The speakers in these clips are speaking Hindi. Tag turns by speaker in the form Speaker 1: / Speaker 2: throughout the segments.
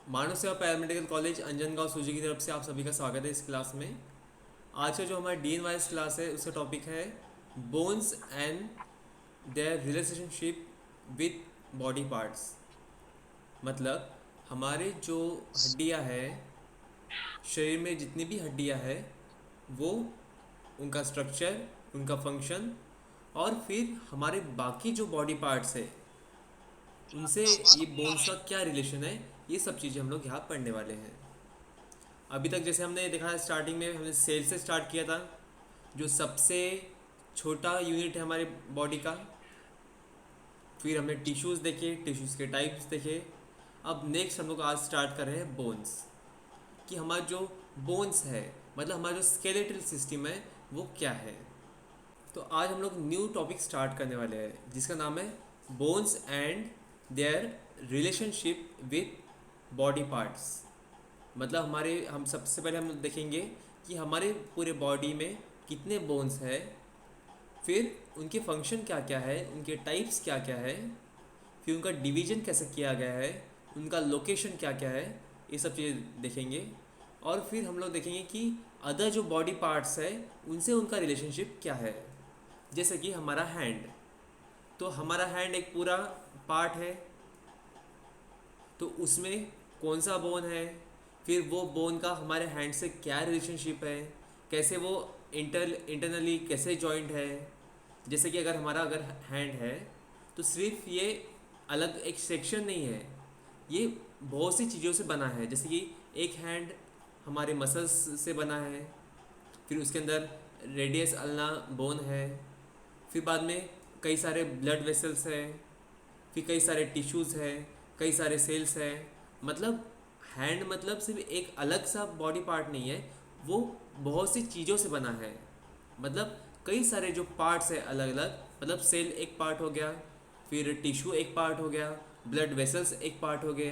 Speaker 1: मानव सेवा पैरामेडिकल कॉलेज अंजनगांव सूजी की तरफ से आप सभी का स्वागत है इस क्लास में। आज का जो हमारा डी एन वाइज क्लास है उसका टॉपिक है bones and their relationship with body parts. मतलब हमारे जो हड्डियां हैं, शरीर में जितनी भी हड्डियां हैं वो उनका स्ट्रक्चर, उनका फंक्शन और फिर हमारे बाकी जो बॉडी पार्ट्स है उनसे ये बोन्स का क्या रिलेशन है, ये सब चीज़ें हम लोग यहाँ पढ़ने वाले हैं। अभी तक जैसे हमने देखा स्टार्टिंग में हमने सेल से स्टार्ट किया था, जो सबसे छोटा यूनिट है हमारे बॉडी का। फिर हमने टिश्यूज़ देखे, टिश्यूज़ के टाइप्स देखे। अब नेक्स्ट हम लोग आज स्टार्ट कर रहे हैं बोन्स, कि हमारा जो बोन्स है मतलब हमारा जो स्केलेटल सिस्टम है वो क्या है। तो आज हम लोग न्यू टॉपिक स्टार्ट करने वाले हैं जिसका नाम है bones and their relationship with body parts. मतलब हम सबसे पहले हम देखेंगे कि हमारे पूरे बॉडी में कितने बोन्स हैं, फिर उनके फंक्शन क्या क्या है, उनके टाइप्स क्या क्या है, फिर उनका डिवीजन कैसे किया गया है, उनका लोकेशन क्या क्या है, ये सब चीज़ें देखेंगे। और फिर हम लोग देखेंगे कि अदर जो बॉडी पार्ट्स है उनसे उनका रिलेशनशिप क्या है। जैसे कि हमारा हैंड, तो हमारा हैंड एक पूरा पार्ट है, तो उसमें कौन सा बोन है, फिर वो बोन का हमारे हैंड से क्या रिलेशनशिप है, कैसे वो इंटरनली कैसे जॉइंट है। जैसे कि अगर हैंड है तो सिर्फ ये अलग एक सेक्शन नहीं है, ये बहुत सी चीज़ों से बना है। जैसे कि एक हैंड हमारे मसल्स से बना है, फिर उसके अंदर रेडियस अल्ना बोन है, फिर बाद में कई सारे ब्लड वेसल्स है, फिर कई सारे टिश्यूज़ है, कई सारे सेल्स है। मतलब हैंड मतलब सिर्फ एक अलग सा बॉडी पार्ट नहीं है, वो बहुत सी चीज़ों से बना है। मतलब कई सारे जो पार्ट्स है अलग अलग, मतलब सेल एक पार्ट हो गया, फिर टिश्यू एक पार्ट हो गया, ब्लड वेसल्स एक पार्ट हो गए,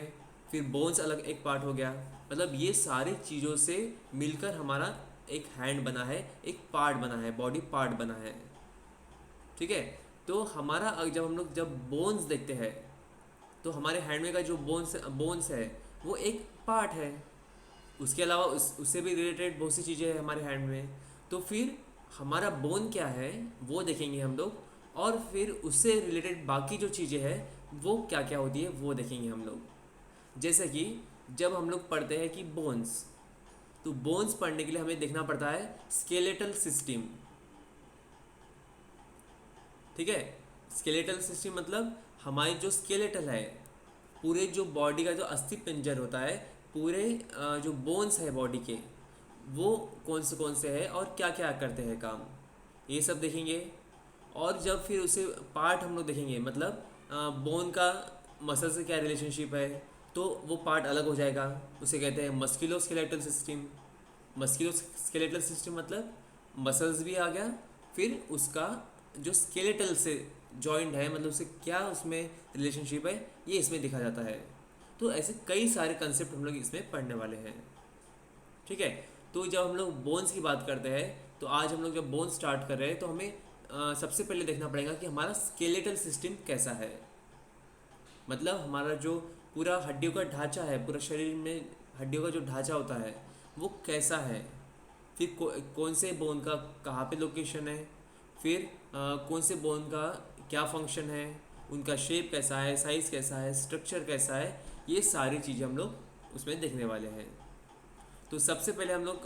Speaker 1: फिर बोन्स अलग एक पार्ट हो गया। मतलब ये सारी चीज़ों से मिलकर हमारा एक हैंड बना है, एक पार्ट बना है, बॉडी पार्ट बना है। ठीक है। तो हमारा जब बोन्स देखते हैं तो हमारे हैंड में का जो बोन्स है वो एक पार्ट है। उसके अलावा उससे भी रिलेटेड बहुत सी चीज़ें हैं हमारे हैंड में। तो फिर हमारा बोन क्या है वो देखेंगे हम लोग, और फिर उससे रिलेटेड बाकी जो चीज़ें हैं वो क्या क्या होती है वो देखेंगे हम लोग। जैसे कि जब हम लोग पढ़ते हैं कि बोन्स, तो बोन्स पढ़ने के लिए हमें देखना पड़ता है स्केलेटल सिस्टम। ठीक है। स्केलेटल सिस्टम मतलब हमारी जो स्केलेटल है, पूरे जो बॉडी का जो अस्थि पंजर होता है, पूरे जो बोन्स है बॉडी के, वो कौन से है और क्या क्या करते हैं काम, ये सब देखेंगे। और जब फिर उसे पार्ट हम लोग देखेंगे, मतलब बोन का मसल से क्या रिलेशनशिप है, तो वो पार्ट अलग हो जाएगा, उसे कहते हैं मस्कुलो स्केलेटल सिस्टम। मस्कुलो स्केलेटल सिस्टम मतलब मसल्स भी आ गया, फिर उसका जो स्केलेटल से जॉइंट है मतलब उससे क्या उसमें रिलेशनशिप है, ये इसमें दिखा जाता है। तो ऐसे कई सारे कंसेप्ट हम लोग इसमें पढ़ने वाले हैं। ठीक है। तो जब हम लोग बोन्स की बात करते हैं, तो आज हम लोग जब बोन्स स्टार्ट कर रहे हैं तो हमें सबसे पहले देखना पड़ेगा कि हमारा स्केलेटल सिस्टम कैसा है। मतलब हमारा जो पूरा हड्डियों का ढांचा है, पूरा शरीर में हड्डियों का जो ढांचा होता है वो कैसा है, फिर कौन से बोन का कहाँ पे लोकेशन है, फिर कौन से बोन का क्या फंक्शन है, उनका शेप कैसा है, साइज़ कैसा है, स्ट्रक्चर कैसा है, ये सारी चीज़ें हम लोग उसमें देखने वाले हैं। तो सबसे पहले हम लोग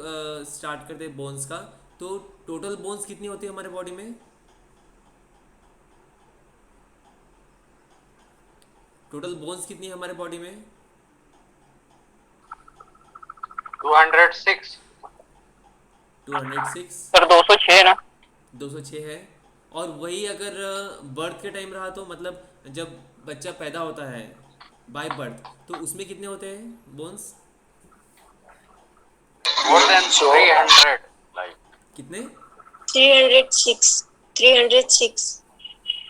Speaker 1: स्टार्ट करते हैं बोन्स का। तो टोटल बोन्स कितनी होती है हमारे बॉडी में? टोटल बोन्स कितनी है हमारे बॉडी में?
Speaker 2: 206।
Speaker 1: 206।
Speaker 2: सर 206 ना?
Speaker 1: 206 है। और वही अगर बर्थ के टाइम रहा तो मतलब जब बच्चा पैदा होता है बाय बर्थ, तो उसमें कितने होते हैं बोन्स?
Speaker 2: More than 300 like.
Speaker 1: कितने?
Speaker 3: 306। 306।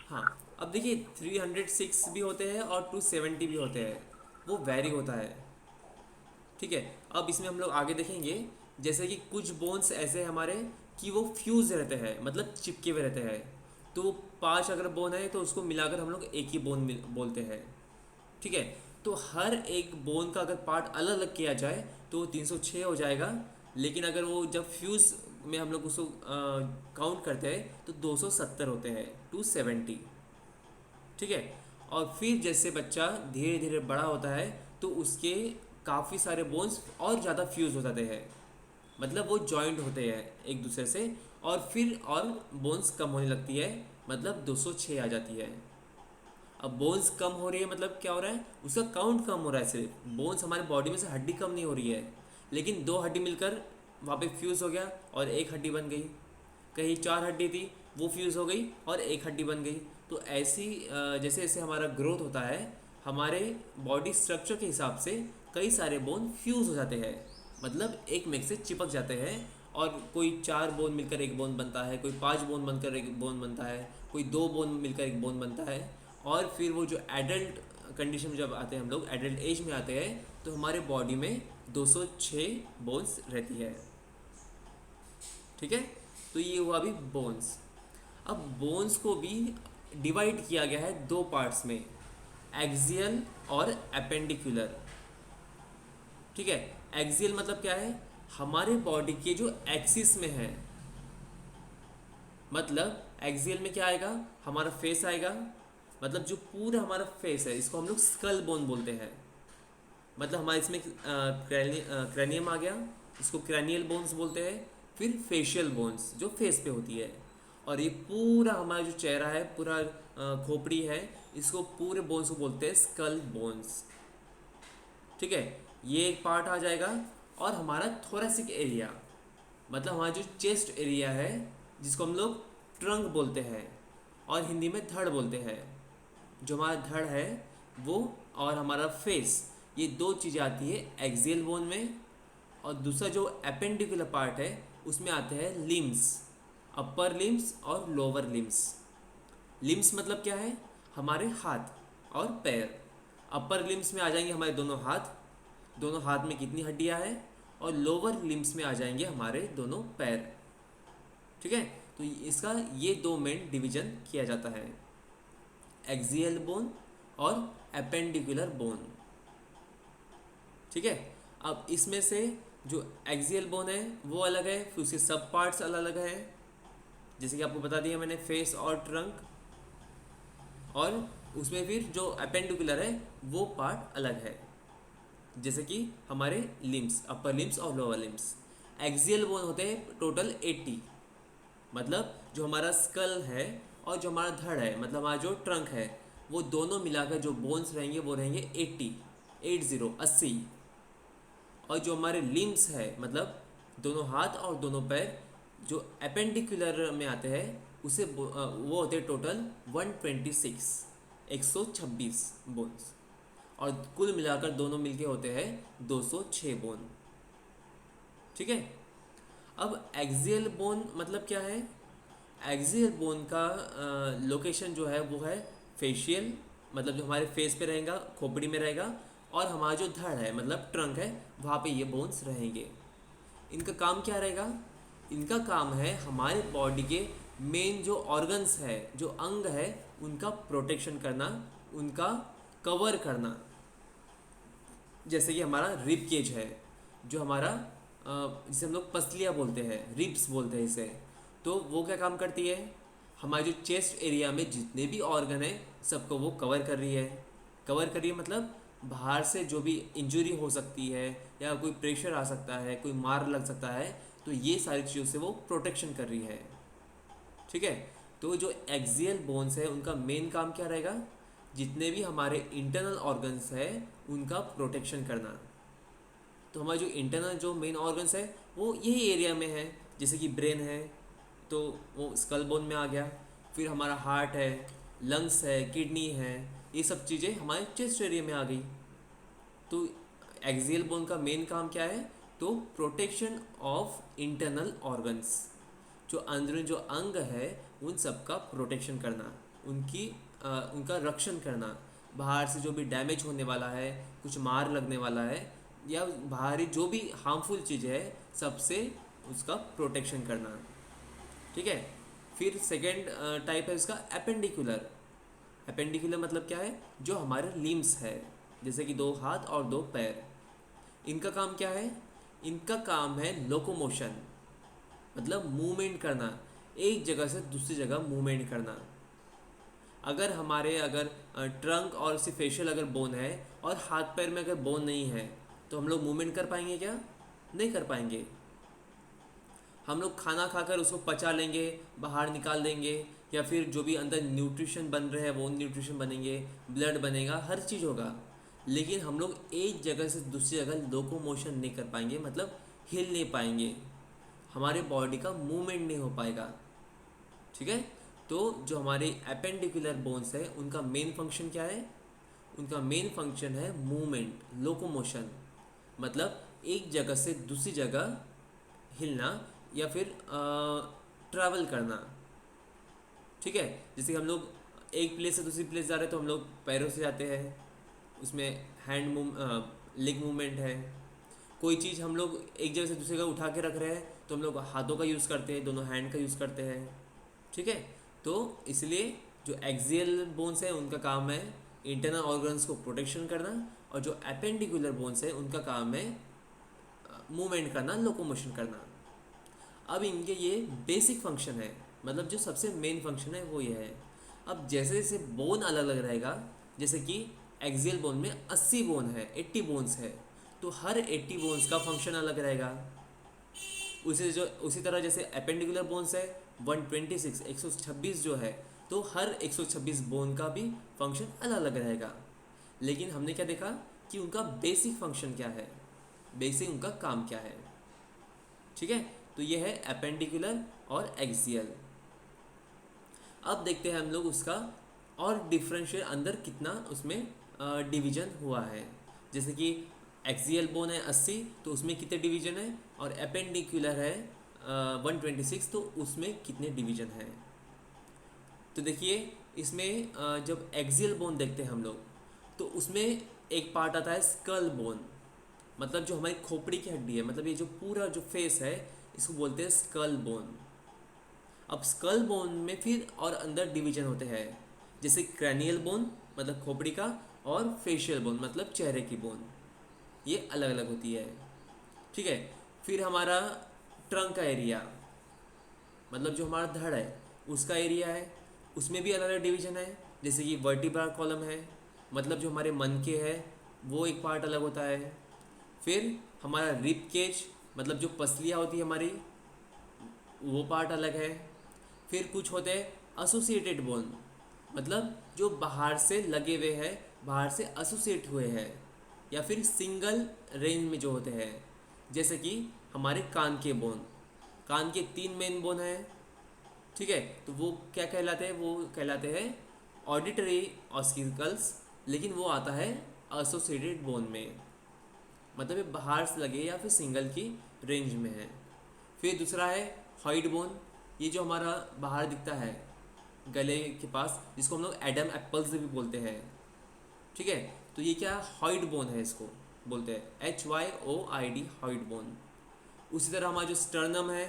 Speaker 1: हाँ। अब देखिए 306 भी होते हैं और 270 भी होते हैं, वो वैरी होता है। ठीक है। अब इसमें हम लोग आगे देखेंगे, जैसे कि कुछ बोन्स ऐसे हैं हमारे कि वो फ्यूज रहते हैं, मतलब चिपके हुए रहते हैं। तो 5 अगर बोन है तो उसको मिलाकर हम लोग एक ही बोन बोलते हैं। ठीक है। तो हर एक बोन का अगर पार्ट अलग अलग किया जाए तो वो 306 हो जाएगा, लेकिन अगर वो जब फ्यूज़ में हम लोग उसको काउंट करते हैं तो 270 होते हैं, 270। ठीक है। और फिर जैसे बच्चा धीरे धीरे बड़ा होता है तो उसके काफ़ी सारे बोन्स और ज़्यादा फ्यूज़ हो जाते हैं, मतलब वो जॉइंट होते हैं एक दूसरे से, और फिर और बोन्स कम होने लगती है, मतलब 206 आ जाती है। अब बोन्स कम हो रही है मतलब क्या हो रहा है, उसका काउंट कम हो रहा है। सिर्फ बोन्स, हमारे बॉडी में से हड्डी कम नहीं हो रही है, लेकिन दो हड्डी मिलकर वहाँ पे फ्यूज़ हो गया और एक हड्डी बन गई। कहीं चार हड्डी थी, वो फ्यूज़ हो गई और एक हड्डी बन गई। तो ऐसी जैसे जैसे हमारा ग्रोथ होता है, हमारे बॉडी स्ट्रक्चर के हिसाब से कई सारे बोन फ्यूज़ हो जाते हैं, मतलब एक में से चिपक जाते हैं। और कोई 4 बोन मिलकर एक बोन बनता है, कोई 5 बोन बनकर एक बोन बनता है, कोई 2 बोन मिलकर एक बोन बनता है। और फिर वो जो एडल्ट कंडीशन में जब आते हैं, हम लोग एडल्ट एज में आते हैं, तो हमारे बॉडी में 206 बोन्स रहती है। ठीक है। तो ये हुआ अभी बोन्स। अब बोन्स को भी डिवाइड किया गया है दो पार्ट्स में, एक्सियल और एपेंडिकुलर। ठीक है। एक्सियल मतलब क्या है, हमारे बॉडी के जो एक्सिस में है, मतलब एक्सियल में क्या आएगा, हमारा फेस आएगा, मतलब जो पूरा हमारा फेस है इसको हम लोग स्कल बोन बोलते हैं। मतलब हमारे इसमें क्रैनियम आ गया, इसको क्रैनियल बोन्स बोलते हैं। फिर फेशियल बोन्स जो फेस पे होती है, और ये पूरा हमारा जो चेहरा है, पूरा खोपड़ी है, इसको पूरे बोन्स को बोलते हैं स्कल बोन्स। ठीक है। ये एक पार्ट आ जाएगा। और हमारा थोरेसिक एरिया, मतलब हमारा जो चेस्ट एरिया है, जिसको हम लोग ट्रंक बोलते हैं और हिंदी में धड़ बोलते हैं। जो हमारा धड़ है वो, और हमारा फेस, ये दो चीज़ें आती है एक्सियल बोन में। और दूसरा जो एपेंडिकुलर पार्ट है उसमें आते हैं लिम्स, अपर लिम्स और लोअर लिम्स। लिम्स मतलब क्या है, हमारे हाथ और पैर। अपर लिम्स में आ जाएंगे हमारे दोनों हाथ में कितनी हड्डियां हैं, और लोअर लिम्स में आ जाएंगे हमारे दोनों पैर। ठीक है। तो इसका ये दो मेन डिवीजन किया जाता है, एक्सियल बोन और एपेंडिकुलर बोन। ठीक है। अब इसमें से जो एक्सियल बोन है वो अलग है, फिर उसके सब पार्ट्स अलग अलग हैं, जैसे कि आपको बता दिया मैंने, फेस और ट्रंक। और उसमें फिर जो एपेंडिकुलर है वो पार्ट अलग है, जैसे कि हमारे लिम्स, अपर लिम्स और लोअर लिम्स। एक्सियल बोन होते हैं टोटल 80, मतलब जो हमारा स्कल है और जो हमारा धड़ है, मतलब हमारा जो ट्रंक है, वो दोनों मिलाकर जो बोन्स रहेंगे वो रहेंगे 80। और जो हमारे लिम्स है, मतलब दोनों हाथ और दोनों पैर, जो एपेंडिकुलर में आते हैं, उसे वो होते हैं टोटल 126 बोन्स। और कुल मिलाकर दोनों मिलके होते हैं 206 बोन। ठीक है। अब एक्सियल बोन मतलब क्या है, एक्सियल बोन का लोकेशन जो है वो है फेशियल, मतलब जो हमारे फेस पे रहेगा, खोपड़ी में रहेगा। और हमारा जो धड़ है, मतलब ट्रंक है, वहाँ पे ये बोन्स रहेंगे। इनका काम क्या रहेगा, इनका काम है हमारे बॉडी के मेन जो ऑर्गन्स है, जो अंग है, उनका प्रोटेक्शन करना, उनका कवर करना। जैसे कि हमारा रिब केज है, जो हमारा जिसे हम लोग पसलियाँ बोलते हैं, रिब्स बोलते हैं इसे। तो वो क्या काम करती है, हमारे जो चेस्ट एरिया में जितने भी ऑर्गन है सबको वो कवर कर रही है। कवर कर रही है मतलब बाहर से जो भी इंजरी हो सकती है, या कोई प्रेशर आ सकता है, कोई मार लग सकता है, तो ये सारी चीज़ों से वो प्रोटेक्शन कर रही है। ठीक है। तो जो एक्सियल बोन्स है उनका मेन काम क्या रहेगा, जितने भी हमारे इंटरनल ऑर्गन्स है उनका प्रोटेक्शन करना। तो हमारे जो इंटरनल जो मेन ऑर्गन्स है वो यही एरिया में है, जैसे कि ब्रेन है तो वो स्कल बोन में आ गया। फिर हमारा हार्ट है, लंग्स है, किडनी है, ये सब चीज़ें हमारे चेस्ट एरिया में आ गई। तो एक्सियल बोन का मेन काम क्या है, तो प्रोटेक्शन ऑफ इंटरनल ऑर्गन्स, जो अंदरूनी जो अंग है उन सब का प्रोटेक्शन करना, उनका रक्षण करना। बाहर से जो भी डैमेज होने वाला है, कुछ मार लगने वाला है, या बाहरी जो भी हार्मफुल चीज़ है, सबसे उसका प्रोटेक्शन करना। ठीक है। फिर सेकेंड टाइप है उसका एपेंडिकुलर। एपेंडिकुलर मतलब क्या है, जो हमारे लिम्स है, जैसे कि 2 हाथ और 2 पैर। इनका काम क्या है? इनका काम है लोकोमोशन, मतलब मूवमेंट करना, एक जगह से दूसरी जगह मूवमेंट करना। अगर ट्रंक और सिर्फ फेशियल अगर बोन है और हाथ पैर में अगर बोन नहीं है तो हम लोग मूवमेंट कर पाएंगे क्या? नहीं कर पाएंगे। हम लोग खाना खाकर उसको पचा लेंगे, बाहर निकाल देंगे, या फिर जो भी अंदर न्यूट्रिशन बन रहे हैं वो न्यूट्रिशन बनेंगे, ब्लड बनेगा, हर चीज़ होगा, लेकिन हम लोग एक जगह से दूसरी जगह लोकोमोशन नहीं कर पाएंगे, मतलब हिल नहीं पाएंगे, हमारे बॉडी का मूवमेंट नहीं हो पाएगा। ठीक है, तो जो हमारे एपेंडिकुलर बोन्स है उनका मेन फंक्शन क्या है? उनका मेन फंक्शन है मूवमेंट, लोकोमोशन, मतलब एक जगह से दूसरी जगह हिलना या फिर ट्रैवल करना। ठीक है, जैसे कि हम लोग एक प्लेस से दूसरी प्लेस जा रहे हैं तो हम लोग पैरों से जाते हैं, उसमें लेग मूवमेंट है। कोई चीज़ हम लोग एक जगह से दूसरी जगह उठा के रख रहे हैं तो हम लोग हाथों का यूज़ करते हैं, दोनों हैंड का यूज़ करते हैं। ठीक है, तो इसलिए जो एक्सियल बोन्स है उनका काम है इंटरनल ऑर्गन्स को प्रोटेक्शन करना, और जो एपेंडिकुलर बोन्स है उनका काम है मूवमेंट करना, लोकोमोशन करना। अब इनके ये बेसिक फंक्शन है, मतलब जो सबसे मेन फंक्शन है वो ये है। अब जैसे जैसे बोन अलग अलग रहेगा, जैसे कि एक्सियल बोन में 80 बोन है, 80 बोन्स है, तो हर 80 बोन्स का फंक्शन अलग रहेगा। उसी तरह जैसे एपेंडिकुलर बोन्स है 126 126 जो है, तो हर 126 बोन का भी फंक्शन अलग अलग रहेगा। लेकिन हमने क्या देखा कि उनका बेसिक फंक्शन क्या है, बेसिक उनका काम क्या है। ठीक है, तो ये है एपेंडिकुलर और एक्सियल। अब देखते हैं हम लोग उसका और डिफरेंशियल अंदर कितना उसमें डिवीजन हुआ है। जैसे कि एक्सियल बोन है 80, तो उसमें कितने डिवीजन है, और एपेंडिकुलर है 126, तो उसमें कितने डिवीजन है। तो देखिए इसमें जब एक्सियल बोन देखते हैं हम लोग तो उसमें एक पार्ट आता है स्कल बोन, मतलब जो हमारी खोपड़ी की हड्डी है, मतलब ये जो पूरा जो फेस है इसको बोलते हैं स्कल बोन। अब स्कल बोन में फिर और अंदर डिवीजन होते हैं, जैसे क्रैनियल बोन मतलब खोपड़ी का, और फेशियल बोन मतलब चेहरे की बोन, ये अलग अलग होती है। ठीक है, फिर हमारा ट्रंक का एरिया, मतलब जो हमारा धड़ है उसका एरिया है, उसमें भी अलग अलग डिवीजन है। जैसे कि वर्टिब्रल कॉलम है, मतलब जो हमारे मन के है वो एक पार्ट अलग होता है। फिर हमारा रिब केज, मतलब जो पसलियाँ होती है हमारी, वो पार्ट अलग है। फिर कुछ होते हैं एसोसिएटेड बोन, मतलब जो बाहर से लगे हुए हैं, बाहर से एसोसिएट हुए हैं, या फिर सिंगल रेंज में जो होते हैं, जैसे कि हमारे कान के बोन। कान के 3 मेन बोन हैं। ठीक है, तो वो क्या कहलाते हैं? वो कहलाते हैं ऑडिटरी ऑस्किकल्स, लेकिन वो आता है एसोसिएटेड बोन में, मतलब ये बाहर से लगे या फिर सिंगल की रेंज में है। फिर दूसरा है हॉइड बोन, ये जो हमारा बाहर दिखता है गले के पास, जिसको हम लोग एडम एप्पल्स भी बोलते हैं। ठीक है, तो ये क्या हॉइड बोन है, इसको बोलते हैं HYOID, हॉइड बोन। उसी तरह हमारा जो स्टर्नम है,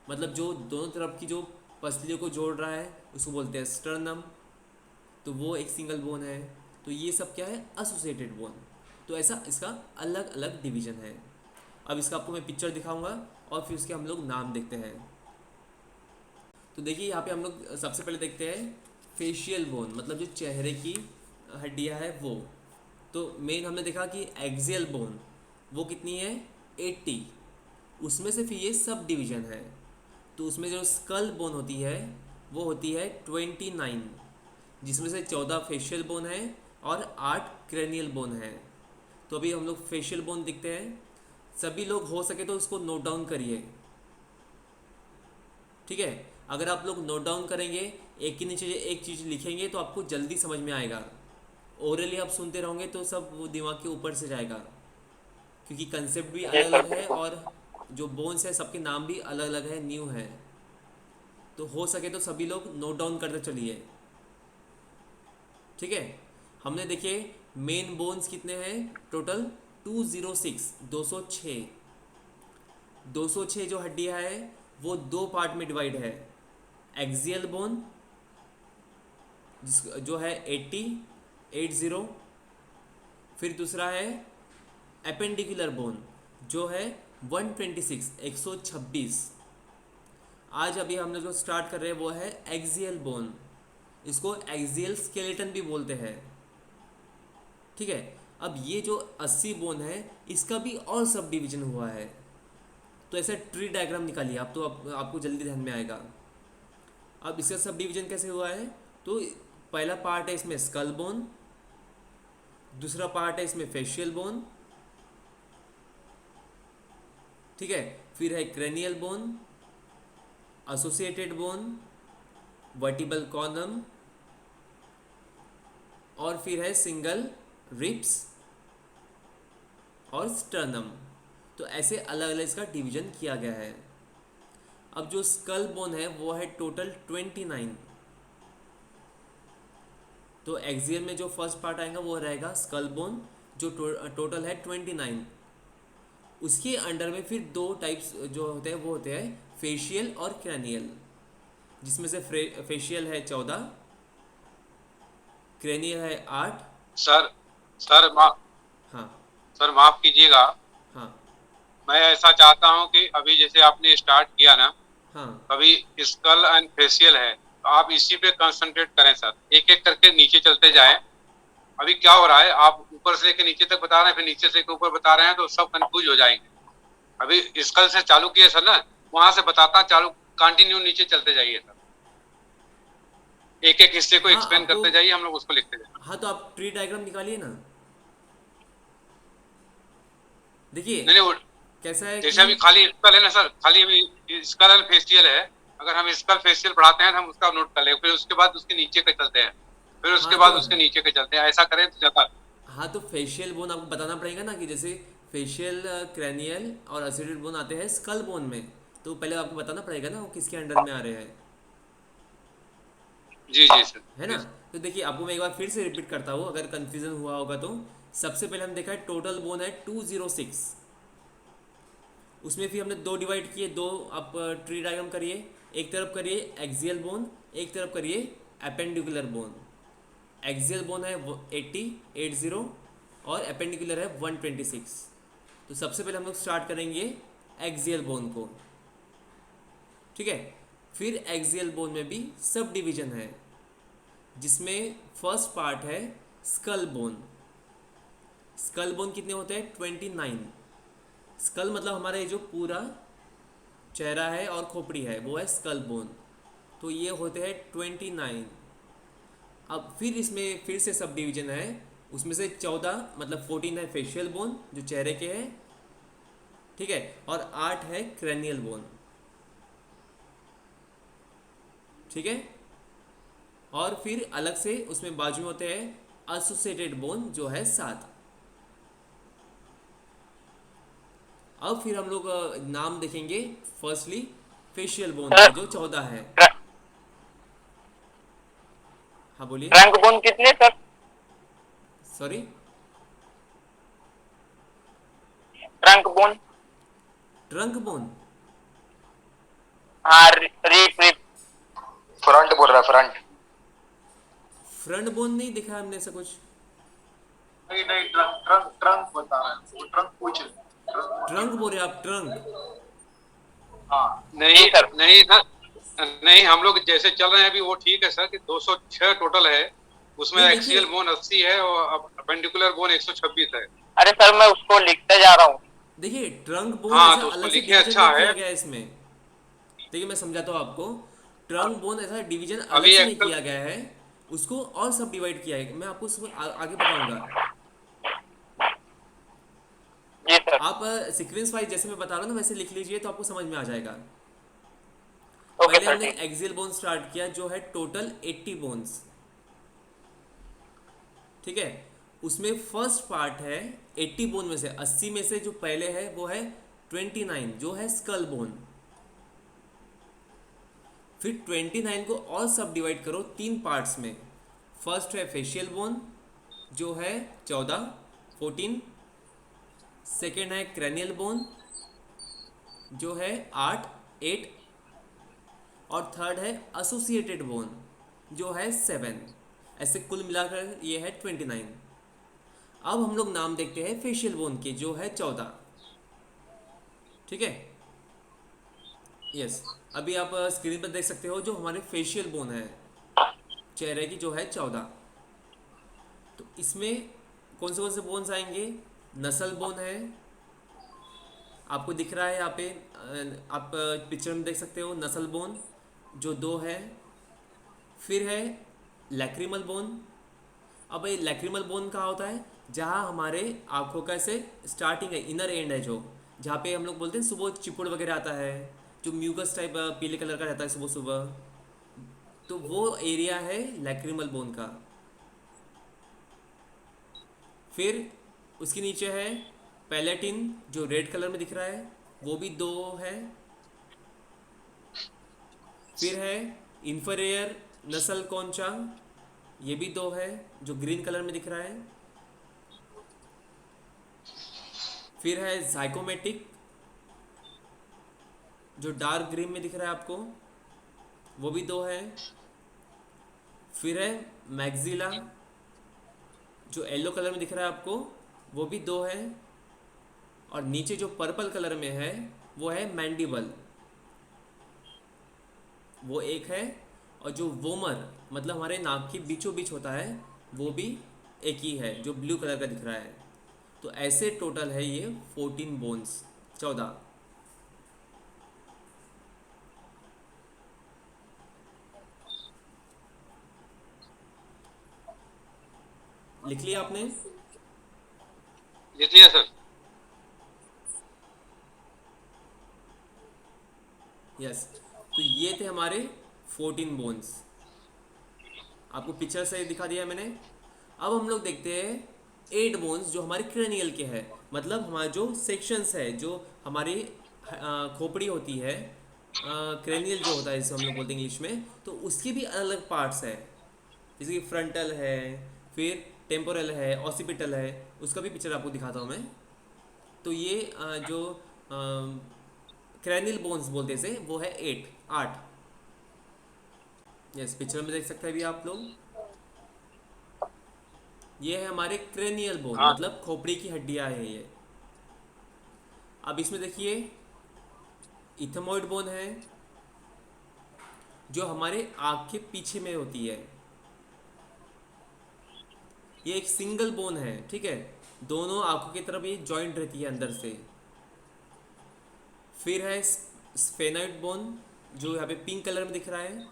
Speaker 1: मतलब जो दोनों तरफ की जो पसलियों को जोड़ रहा है उसको बोलते हैं स्टर्नम, तो वो एक सिंगल बोन है। तो ये सब क्या है? Associated bone. तो ऐसा इसका अलग अलग डिवीजन है। अब इसका आपको मैं पिक्चर दिखाऊंगा और फिर उसके हम लोग नाम देखते हैं। तो देखिए यहाँ पे हम लोग सबसे पहले देखते हैं फेशियल बोन, मतलब जो चेहरे की हड्डियाँ है वो। तो मेन हमने देखा कि एक्सियल बोन वो कितनी है? 80, उसमें से फिर ये सब डिवीजन है। तो उसमें जो स्कल बोन होती है वो होती है 29, जिसमें से 14 फेशियल बोन है और 8 क्रेनियल बोन है। तो अभी हम लोग फेशियल बोन दिखते हैं, सभी लोग हो सके तो उसको नोट डाउन करिए। ठीक है, अगर आप लोग नोट डाउन करेंगे, एक के नीचे एक चीज़ लिखेंगे तो आपको जल्दी समझ में आएगा। ओरली आप सुनते रहोगे तो सब वो दिमाग के ऊपर से जाएगा, क्योंकि कंसेप्ट भी अलग अलग है और जो बोन्स है सबके नाम भी अलग अलग है, न्यू है। तो हो सके तो सभी लोग नोट डाउन करते चलिए। ठीक है, हमने देखे मेन बोन्स कितने हैं टोटल? 206, 206। 206 जो हड्डियाँ है वो 2 पार्ट में डिवाइड है। एक्सियल बोन जो है 80, फिर दूसरा है एपेंडिकुलर बोन जो है 126 126। आज अभी हम लोग जो स्टार्ट कर रहे हैं वो है एक्सियल बोन, इसको एक्सियल स्केलेटन भी बोलते हैं। ठीक है, अब ये जो 80 बोन है इसका भी और सब डिवीजन हुआ है। तो ऐसा ट्री डायग्राम निकालिए आप, तो आपको जल्दी ध्यान में आएगा। अब इसका सब डिवीजन कैसे हुआ है, तो पहला पार्ट है इसमें स्कल बोन, दूसरा पार्ट है इसमें फेशियल बोन, ठीक है, फिर है cranial bone, associated bone, vertebral column, और फिर है सिंगल रिब्स और स्टर्नम। तो ऐसे अलग अलग इसका डिवीजन किया गया है। अब जो स्कल बोन है वो है टोटल 29। तो एक्सियल में जो फर्स्ट पार्ट आएगा वो रहेगा स्कल बोन जो टोटल है 29। उसके अंडर में फिर दो टाइप्स जो होते हैं वो होते हैं फेशियल और क्रैनियल, जिसमें से फेशियल है 14, क्रैनियल है 8।
Speaker 4: सर सर माफ
Speaker 1: हाँ
Speaker 4: सर माफ कीजिएगा,
Speaker 1: हाँ
Speaker 4: मैं ऐसा चाहता हूं कि अभी जैसे आपने स्टार्ट किया ना,
Speaker 1: हाँ
Speaker 4: अभी स्कल एंड फेशियल है, तो आप इसी पे कंसंट्रेट करें सर, एक एक करके नीचे चलते जाएं। अभी क्या हो रहा है, आप ऊपर से लेके नीचे तक बता रहे हैं, फिर नीचे से लेके ऊपर बता रहे हैं, तो सब कंफ्यूज हो जाएंगे। अभी स्कल से चालू किए सर ना, वहां से बताता चालू, कंटिन्यू नीचे चलते जाइए सर, एक एक हिस्से को
Speaker 1: हाँ,
Speaker 4: एक्सप्लेन करते जाइए, हम लोग उसको लिखते जाएंगे।
Speaker 1: हाँ, तो आप ट्री डायग्राम निकालिए ना। देखिए
Speaker 4: नहीं नहीं,
Speaker 1: कैसा है
Speaker 4: जैसे अभी
Speaker 1: कि
Speaker 4: खाली स्कल है ना सर, खाली अभी स्कल एंड फेशियल है, अगर हम स्कल फेशियल पढ़ाते हैं तो हम उसका नोट कर लेंगे, फिर उसके बाद उसके नीचे के चलते हैं, फिर उसके
Speaker 1: हाँ
Speaker 4: बाद
Speaker 1: तो
Speaker 4: उसके नीचे के चलते हैं, ऐसा करें तो ज्यादा।
Speaker 1: हाँ तो फेशियल बोन आपको बताना पड़ेगा ना, कि जैसे फेशियल, क्रैनियल और एसिडेड बोन आते हैं स्कल बोन में, तो पहले आपको बताना पड़ेगा ना वो किसके अंडर में आ रहे हैं,
Speaker 4: जी जी सर,
Speaker 1: है ना। तो देखिए आपको मैं एक बार फिर से रिपीट करता हूँ अगर कन्फ्यूजन हुआ होगा तो। सबसे पहले हम देखा है टोटल बोन है 206, उसमें फिर हमने दो डिवाइड किए, दो आप ट्री डायग्राम करिए, एक तरफ करिए एक्सियल बोन, एक तरफ करिए एपेंडिकुलर बोन। एक्सियल बोन है 80 और एपेंडिकुलर है 126। तो सबसे पहले हम लोग स्टार्ट करेंगे एक्सियल बोन को, ठीक है। फिर एक्सियल बोन में भी सब डिवीजन है, जिसमें फर्स्ट पार्ट है स्कल बोन। स्कल बोन कितने होते हैं 29। स्कल मतलब हमारा ये जो पूरा चेहरा है और खोपड़ी है वो है स्कल बोन, तो ये होते हैं 29। अब फिर इसमें फिर से सब डिवीजन है, उसमें से 14 मतलब 14 है फेशियल बोन जो चेहरे के है, ठीक है, और 8 है क्रैनियल बोन, ठीक है। और फिर अलग से उसमें बाजू होते हैं एसोसिएटेड बोन जो है 7। अब फिर हम लोग नाम देखेंगे। फर्स्टली फेशियल बोन
Speaker 2: सर,
Speaker 1: के जो 14 है। हाँ बोलिए।
Speaker 2: ट्रंक बोन कितने sir?
Speaker 1: Sorry,
Speaker 2: trunk bone,
Speaker 1: trunk bone,
Speaker 2: हाँ रिप रिप,
Speaker 5: फ्रंट बोल रहा है, फ्रंट।
Speaker 1: फ्रंट बोन नहीं दिखा हमने ऐसा कुछ।
Speaker 4: नहीं नहीं, ट्रंक ट्रंक ट्रंक बता रहे हैं, वो ट्रंक पूछ
Speaker 1: ट्रंक बोल रहे आप, ट्रंक।
Speaker 4: हाँ नहीं सर, नहीं सर, नहीं, हम लोग जैसे चल रहे हैं अभी वो ठीक है सर, कि 206 टोटल है, उसमें
Speaker 1: नहीं,
Speaker 4: एक्सियल बोन 80 है और अपेंडिकुलर बोन 126 है।
Speaker 2: अरे सर मैं उसको लिखते जा रहा हूँ।
Speaker 1: देखिए ट्रंक बोन
Speaker 4: हाँ,
Speaker 1: ऐसा
Speaker 4: तो उसको
Speaker 1: अलग से
Speaker 4: लिखे,
Speaker 1: डिवीजन
Speaker 4: अच्छा
Speaker 1: नहीं किया
Speaker 4: है।
Speaker 1: गया है इसमें। देखिए मैं समझाता हूँ आपको, ट्रंक बोन ऐसा डिवीजन अलग
Speaker 4: अभी
Speaker 1: से नहीं
Speaker 4: एक्चुअल
Speaker 1: किया गया है, उसको और सब डिवाइड किया है। मैं आपको आगे बताऊंगा।
Speaker 2: जी सर,
Speaker 1: आप सीक्वेंस वाइज जैसे मैं बता रहा हूँ ना वैसे लिख लीजिए तो आपको समझ में आ जाएगा।
Speaker 2: ओके
Speaker 1: पहले
Speaker 2: सर
Speaker 1: हमने
Speaker 2: ठीक।
Speaker 1: एक्सियल बोन स्टार्ट किया जो है टोटल 80 बोन्स, ठीक है। उसमें फर्स्ट पार्ट है 80 बोन में से 80 में से जो पहले है वो है 29 जो है स्कल बोन। फिर 29 को और सब डिवाइड करो 3 पार्ट्स में। फर्स्ट है फेशियल बोन जो है 14। सेकेंड है क्रैनियल बोन जो है 8। और थर्ड है एसोसिएटेड बोन जो है 7। ऐसे कुल मिलाकर ये है 29। अब हम लोग नाम देखते हैं फेशियल बोन के, जो है 14। ठीक है, यस। अभी आप स्क्रीन पर देख सकते हो जो हमारे फेशियल बोन है चेहरे की, जो है 14। तो इसमें कौन से बोन्स आएंगे? नसल बोन है, आपको दिख रहा है यहाँ पे, आप पिक्चर में देख सकते हो नसल बोन जो 2 है। फिर है लैक्रिमल बोन। अब ये लैक्रिमल बोन कहाँ होता है? जहाँ हमारे आँखों का से स्टार्टिंग है, इनर एंड है, जो जहाँ पे हम लोग बोलते हैं सुबह चिपुड़ वगैरह आता है, जो म्यूकस टाइप पीले कलर का रहता है सुबह सुबह, तो वो एरिया है लैक्रिमल बोन का। फिर उसके नीचे है पैलेटिन, जो रेड कलर में दिख रहा है, वो भी 2 है। फिर है इंफेरियर नसल कॉन्चा, ये भी 2 है, जो ग्रीन कलर में दिख रहा है। फिर है जाइकोमेटिक, जो डार्क ग्रीन में दिख रहा है आपको, वो भी 2 है। फिर है मैक्सिला, जो येलो कलर में दिख रहा है आपको, वो भी 2 है। और नीचे जो पर्पल कलर में है वो है मैंडिबल, वो 1 है। और जो वोमर मतलब हमारे नाक के बीचों बीच होता है, वो भी 1 ही है, जो ब्लू कलर का दिख रहा है। तो ऐसे टोटल है ये 14 बोन्स, 14। लिख लिया आपने?
Speaker 4: लिख लिया सर।
Speaker 1: यस। तो ये थे हमारे 14 बोन्स, आपको पिक्चर से दिखा दिया मैंने। अब हम लोग देखते हैं 8 बोन्स जो हमारे क्रेनियल के हैं, मतलब हमारे जो सेक्शंस है, जो हमारी खोपड़ी होती है, क्रेनियल जो होता है जिसे हम लोग बोलते हैं इंग्लिश में, तो उसके भी अलग अलग पार्ट्स है, जैसे कि फ्रंटल है, फिर टेम्पोरल है, ऑसिपिटल है, उसका भी पिक्चर आपको दिखाता हूँ मैं। तो ये जो क्रेनियल बोन्स बोलते से, वो है 8। यस, पिक्चर में देख सकते हैं अभी आप लोग, ये है हमारे क्रेनियल बोन,
Speaker 4: हाँ।
Speaker 1: मतलब खोपड़ी की हड्डियां है ये। अब इसमें देखिए इथेमॉइड बोन है, जो हमारे आँख के पीछे में होती है, ये एक सिंगल बोन है, ठीक है, दोनों आँखों की तरफ ये जॉइंट रहती है अंदर से। फिर है स्फेनॉइड बोन, जो यहाँ पे पिंक कलर में दिख रहा है,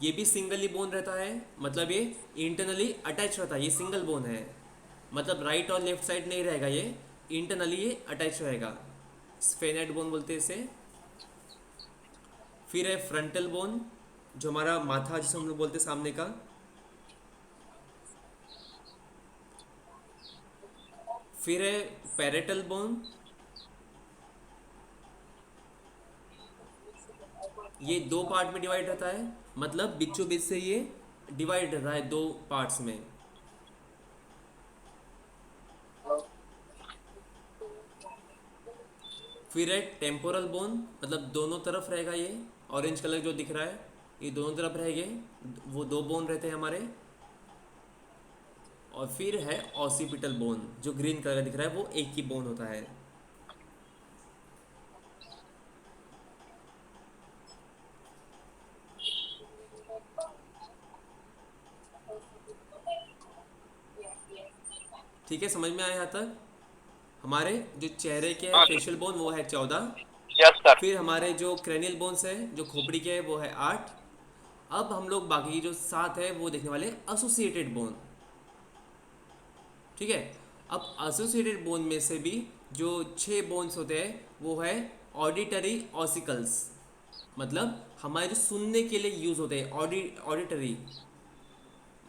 Speaker 1: ये भी सिंगल ही बोन रहता है, मतलब ये इंटरनली अटैच रहता है, ये सिंगल बोन है, मतलब राइट और लेफ्ट साइड नहीं रहेगा, ये इंटरनली ये अटैच रहेगा, स्फेनॉइड बोन बोलते हैं इसे। फिर है फ्रंटल बोन, जो हमारा माथा जिसे हम लोग बोलते हैं सामने का। फिर है पैरेटल बोन, ये 2 पार्ट में डिवाइड रहता है, मतलब बीचों बीच से ये डिवाइड रहता है 2 पार्ट्स में। फिर है टेम्पोरल बोन, मतलब दोनों तरफ रहेगा, ये ऑरेंज कलर जो दिख रहा है, ये दोनों तरफ रहेंगे, वो 2 बोन रहते हैं हमारे। और फिर है ऑसिपिटल बोन, जो ग्रीन कलर का दिख रहा है, वो 1 ही बोन होता है। ठीक है, समझ में आया यहाँ तक? हमारे जो चेहरे के
Speaker 4: हाँ।
Speaker 1: फेशियल बोन वो है 14।
Speaker 2: Yes sir.
Speaker 1: फिर हमारे जो क्रेनियल बोन्स है, जो खोपड़ी के है, वो है 8। अब हम लोग बाकी जो 7 है वो देखने वाले एसोसिएटेड बोन। ठीक है, अब एसोसिएटेड बोन में से भी जो 6 बोन्स होते हैं वो है ऑडिटरी ऑसिकल्स, मतलब हमारे जो सुनने के लिए यूज़ होते हैं, ऑडिटरी,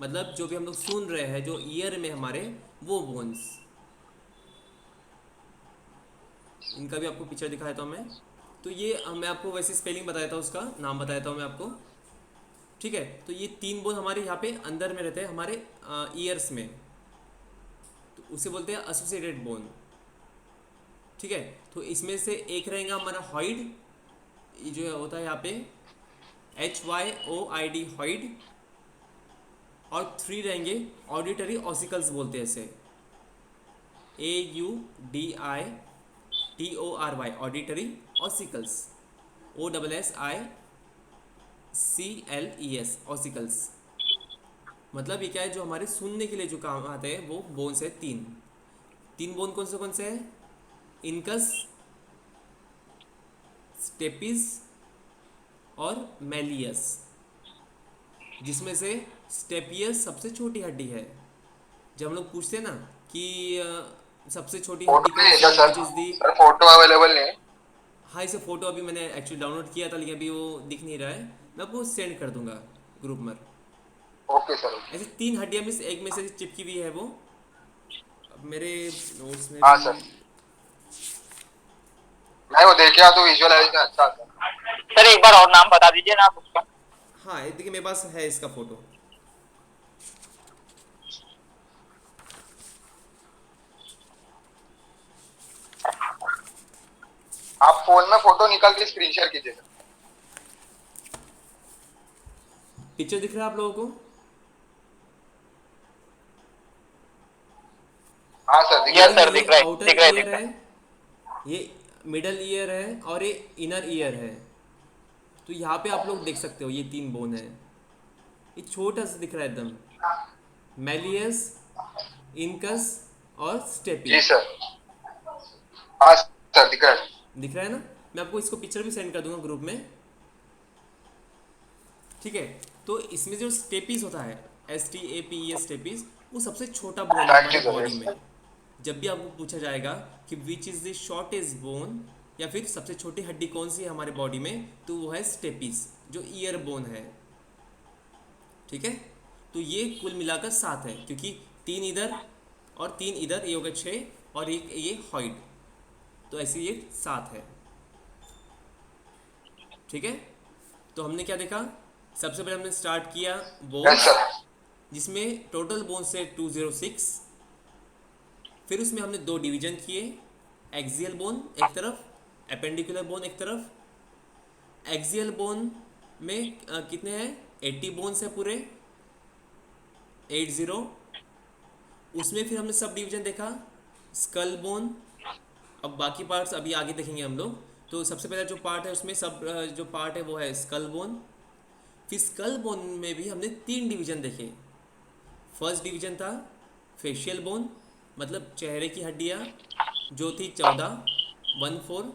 Speaker 1: मतलब जो भी हम लोग सुन रहे हैं, जो ईयर में हमारे, वो बोन्स। इनका भी आपको पिक्चर दिखाया था मैं। तो ये मैं आपको वैसे स्पेलिंग बताया था, उसका नाम बताया था मैं आपको। ठीक है, तो ये 3 बोन हमारे यहाँ पे अंदर में रहते हैं, हमारे ईयर्स में, तो उसे बोलते हैं एसोसिएटेड बोन। ठीक है, तो इसमें से एक रहेगा हमारा हॉइड, ये जो होता है यहाँ पे HYOID हॉइड, और 3 रहेंगे ऑडिटरी ऑसिकल्स बोलते हैं इसे। AUDITORY ऑडिटरी, और सिकल्स OSSICLES ऑसिकल्स। मतलब ये क्या है, जो हमारे सुनने के लिए जो काम आते हैं वो बोन्स है तीन बोन कौन से हैं? इनकस, स्टेपिस और मैलियस, जिसमें से स्टेपियस सबसे छोटी हड्डी है। जब हम लोग पूछते हैं ना कि सबसे छोटी हड्डी
Speaker 5: फोटो
Speaker 1: कौन
Speaker 5: नहीं है
Speaker 1: सी
Speaker 5: क्या
Speaker 1: है,
Speaker 5: sir?
Speaker 1: Which is the.
Speaker 5: Sir photo available नहीं है।
Speaker 1: हाँ, इसे फ़ोटो अभी मैंने एक्चुअली डाउनलोड किया था, लेकिन अभी वो दिख नहीं रहा है। मैं आपको सेंड कर दूंगा ग्रुप में।
Speaker 5: Okay sir.
Speaker 1: ऐसे 3 हड्डियाँ में से एक में से चिपकी हुई है वो। अब मेरे नोट्स में
Speaker 5: हाँ
Speaker 1: भी।
Speaker 5: सर, मैं वो देखे तो विजुअलाइजेशन अच्छा था।
Speaker 2: सर एक बार और नाम बता दीजिए ना आप उसका।
Speaker 1: हाँ, ये देखिए मेरे पास है इसका फ़ोटो।
Speaker 5: आप फोन में फोटो निकाल के स्क्रीन शेयर कीजिए सर।
Speaker 1: पिक्चर दिख रहा है आप लोगों को?
Speaker 5: हाँ सर, दिख
Speaker 2: Yes,
Speaker 5: रहा है।
Speaker 2: sir, दिख रहा है,
Speaker 1: आउटर
Speaker 2: दिख रहा है,
Speaker 1: ईयर
Speaker 2: दिख रहा
Speaker 1: है, ये मिडल ईयर है, और ये इनर ईयर है। तो यहाँ पे आप लोग देख सकते हो ये 3 बोन है। ये छोटा सा दिख रहा है एकदम। मैलियस, इनकस और स्टेपी।
Speaker 5: जी सर। हाँ सर, दिख रहा है।
Speaker 1: दिख रहा है ना? मैं आपको इसको पिक्चर भी सेंड कर दूंगा ग्रुप में। ठीक है, तो इसमें जो स्टेपीज होता है, STAPES स्टेपीज, वो सबसे छोटा बोन है
Speaker 5: थैंक
Speaker 1: हमारे
Speaker 5: यू सर।
Speaker 1: बॉडी में। जब भी आपको पूछा जाएगा कि which is the shortest bone, या फिर सबसे छोटी हड्डी कौन सी है हमारे बॉडी में, तो वो है स्टेपीज, जो ईयर बोन है। ठीक है, तो ये कुल मिलाकर 7 है, क्योंकि 3 इधर और 3 इधर, ये हो गया 6, और एक ये हॉइड, तो ऐसे ये 7 है। ठीक है, तो हमने क्या देखा? सबसे पहले हमने स्टार्ट किया
Speaker 5: यस
Speaker 1: बोन्स,
Speaker 5: सर।
Speaker 1: जिसमें टोटल बोन्स है 206। फिर उसमें हमने 2 डिवीजन किए, एक्सियल बोन एक तरफ, एपेंडिकुलर बोन एक तरफ। एक्सियल बोन में कितने हैं? 80 बोन्स है पूरे, 80। उसमें फिर हमने सब डिवीजन देखा, स्कल बोन। अब बाकी पार्ट्स अभी आगे देखेंगे हम लोग। तो सबसे पहला जो पार्ट है उसमें सब जो पार्ट है वो है स्कल बोन। फिर स्कल बोन में भी हमने 3 डिवीजन देखे। फर्स्ट डिवीजन था फेशियल बोन, मतलब चेहरे की हड्डियाँ, जो थी 14।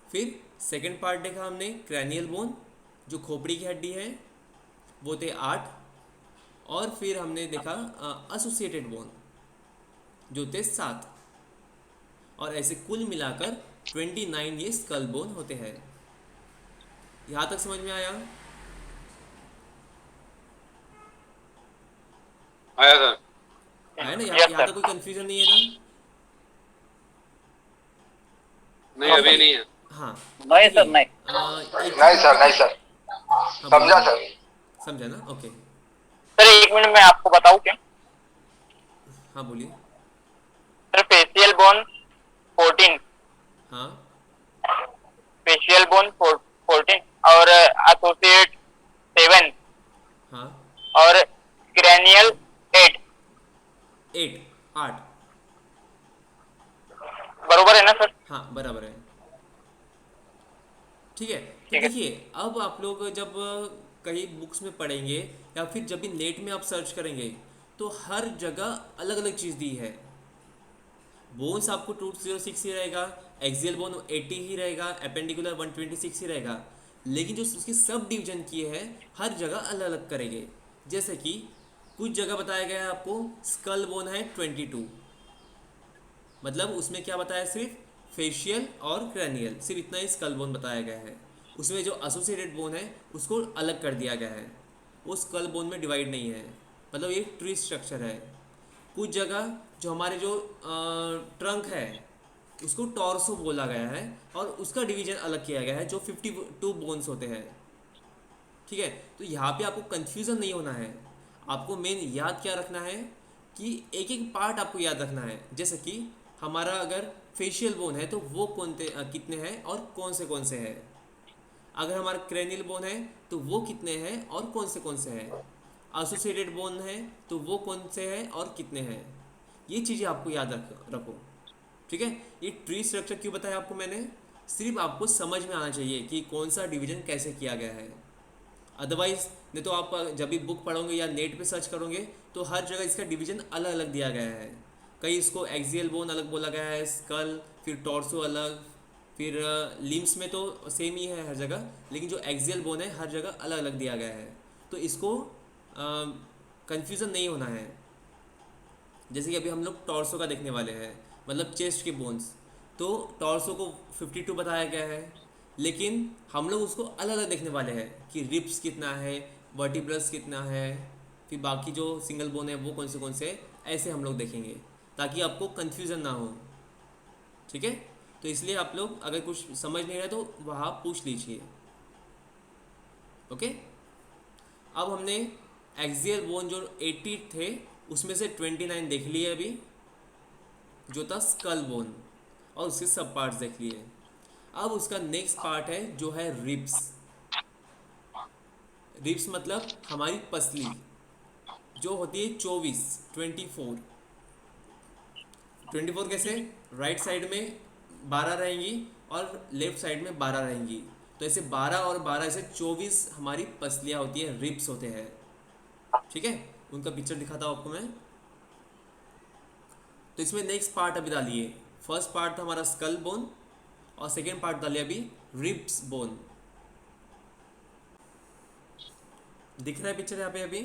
Speaker 1: फिर सेकंड पार्ट देखा हमने क्रैनियल बोन, जो खोपड़ी की हड्डी है, वो थे 8। और फिर हमने देखा एसोसिएटेड बोन, जो थे 7। और ऐसे कुल मिलाकर 29 ये स्कल बोन होते हैं। यहाँ तक समझ में आया?
Speaker 4: आया सर।
Speaker 1: आया ना?
Speaker 2: Yes,
Speaker 1: यहाँ
Speaker 2: sir.
Speaker 1: तक कोई कंफ्यूजन नहीं है ना?
Speaker 4: नहीं, अभी नहीं है।
Speaker 1: हाँ,
Speaker 2: नहीं सर, नहीं।
Speaker 1: एक
Speaker 5: नहीं सर, नहीं सर,
Speaker 1: हाँ,
Speaker 5: समझा
Speaker 1: बोलिए।
Speaker 5: सर।
Speaker 1: समझा ना? ओके,
Speaker 2: सर एक मिनट में आपको बताऊं क्या?
Speaker 1: हाँ बोलिए।
Speaker 2: सर फेशियल बोन 14,
Speaker 1: हाँ,
Speaker 2: फेशियल बोन 14 और एसोसिएट 7
Speaker 1: हाँ,
Speaker 2: और क्रैनियल 8।
Speaker 1: 8
Speaker 2: बरोबर है ना सर?
Speaker 1: हाँ, बराबर है। ठीक है, तो
Speaker 2: ठीक है।
Speaker 1: देखिए, अब आप लोग जब कहीं बुक्स में पढ़ेंगे, या फिर जब भी नेट में आप सर्च करेंगे, तो हर जगह अलग अलग चीज़ दी है। बोन्स आपको 206 ही रहेगा, एक्सियल बोन 80 ही रहेगा, एपेंडिकुलर 126 ही रहेगा। लेकिन जो उसके सब डिवीजन किए हैं, हर जगह अलग अलग करेंगे। जैसे कि कुछ जगह बताया गया है आपको स्कल बोन है 22, मतलब उसमें क्या बताया? सिर्फ फेशियल और क्रैनियल, सिर्फ इतना ही स्कल बोन बताया गया है। उसमें जो एसोसिएटेड बोन है उसको अलग कर दिया गया है, वो स्कल बोन में डिवाइड नहीं है, मतलब ये ट्री स्ट्रक्चर है। कुछ जगह जो हमारे जो ट्रंक है उसको टॉर्सो बोला गया है, और उसका डिवीजन अलग किया गया है, जो 52 बोन्स होते हैं। ठीक है, तो यहाँ पे आपको कन्फ्यूज़न नहीं होना है। आपको मेन याद क्या रखना है कि एक एक पार्ट आपको याद रखना है। जैसे कि हमारा अगर फेशियल बोन है तो वो कितने हैं और कौन से हैं। अगर हमारा क्रेनियल बोन है तो वो कितने हैं और कौन से हैं। एसोसिएटेड बोन है तो वो कौन से हैं और कितने हैं। ये चीज़ें आपको याद रखो, ठीक है। ये ट्री स्ट्रक्चर क्यों बताया आपको मैंने, सिर्फ आपको समझ में आना चाहिए कि कौन सा डिवीजन कैसे किया गया है। अदरवाइज नहीं तो आप जब भी बुक पढ़ोगे या नेट पे सर्च करोगे तो हर जगह इसका डिवीजन अलग अलग दिया गया है। कहीं इसको एक्सियल बोन अलग बोला गया है, स्कल, फिर टॉर्सो अलग, फिर लिम्स में तो सेम ही है हर जगह, लेकिन जो एक्सियल बोन है हर जगह अलग अलग दिया गया है। तो इसको कंफ्यूजन नहीं होना है। जैसे कि अभी हम लोग टॉर्सो का देखने वाले हैं, मतलब चेस्ट के बोन्स, तो टॉर्सो को 52 बताया गया है, लेकिन हम लोग उसको अलग अलग देखने वाले हैं कि रिप्स कितना है, वर्टिब्रस कितना है, फिर बाकी जो सिंगल बोन है वो कौन से ऐसे हम लोग देखेंगे, ताकि आपको कन्फ्यूज़न ना हो, ठीक है। तो इसलिए आप लोग अगर कुछ समझ नहीं रहे तो वहाँ पूछ लीजिए, ओके। अब हमने एक्सियल बोन जो 80 थे उसमें से 29 देख लिए अभी, जो था स्कल बोन, और उसके सब पार्ट्स देख लिए। अब उसका नेक्स्ट पार्ट है जो है रिब्स। रिब्स मतलब हमारी पसली जो होती है 24 कैसे, राइट साइड में 12 रहेंगी और लेफ्ट साइड में 12 रहेंगी, तो ऐसे 12 और 12 से 24 हमारी पसलियाँ होती है, रिब्स होते हैं, ठीक है। उनका पिक्चर दिखाता हूँ आपको मैं। तो इसमें नेक्स्ट पार्ट अभी डालिए, फर्स्ट पार्ट था हमारा स्कल बोन और सेकेंड पार्ट डालिए अभी रिब्स बोन। दिख रहा है पिक्चर यहाँ पे अभी?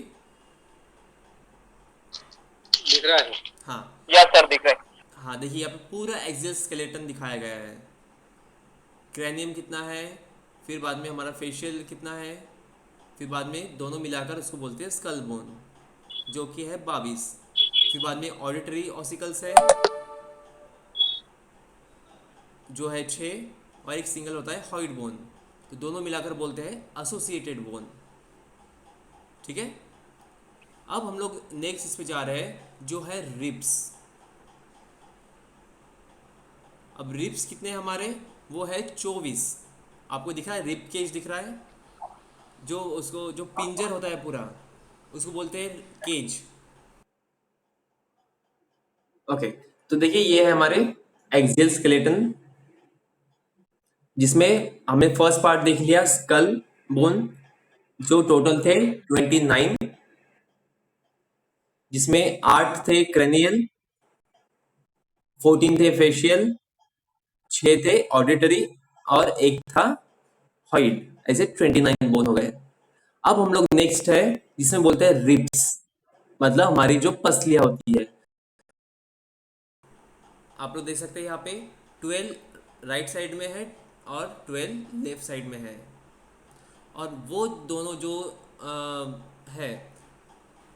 Speaker 4: दिख रहा है?
Speaker 1: हाँ
Speaker 2: यस सर, दिख रहा है।
Speaker 1: हाँ, देखिए यहाँ पे पूरा एक्सियल स्केलेटन दिखाया गया है। क्रैनियम कितना है, फिर बाद में हमारा फेशियल कितना है, फिर बाद में दोनों मिलाकर उसको बोलते हैं स्कल बोन जो कि है 22। फिर बाद में ऑडिटरी ऑसिकल्स है जो है 6, और एक सिंगल होता है हॉइड बोन, तो दोनों मिलाकर बोलते हैं एसोसिएटेड बोन, ठीक है। अब हम लोग नेक्स्ट इस पे जा रहे हैं जो है रिब्स। अब रिब्स कितने हमारे, वो है 24। आपको दिख रहा है रिब केज दिख रहा है, जो उसको जो पिंजर होता है पूरा उसको बोलते हैं केज, ओके। तो देखिए ये है हमारे एक्सियल स्केलेटन, जिसमें हमने फर्स्ट पार्ट देख लिया स्कल बोन जो टोटल थे 29, जिसमें 8 थे क्रेनियल, 14 थे फेशियल, 6 थे ऑडिटरी और एक था हॉइड, ऐसे 29 बोन हो गए। अब हम लोग नेक्स्ट है जिसमें बोलते हैं रिब्स, मतलब हमारी जो पसलियां होती है। आप लोग देख सकते हैं यहाँ पे 12 राइट साइड में है और 12 लेफ्ट साइड में है, और वो दोनों जो है,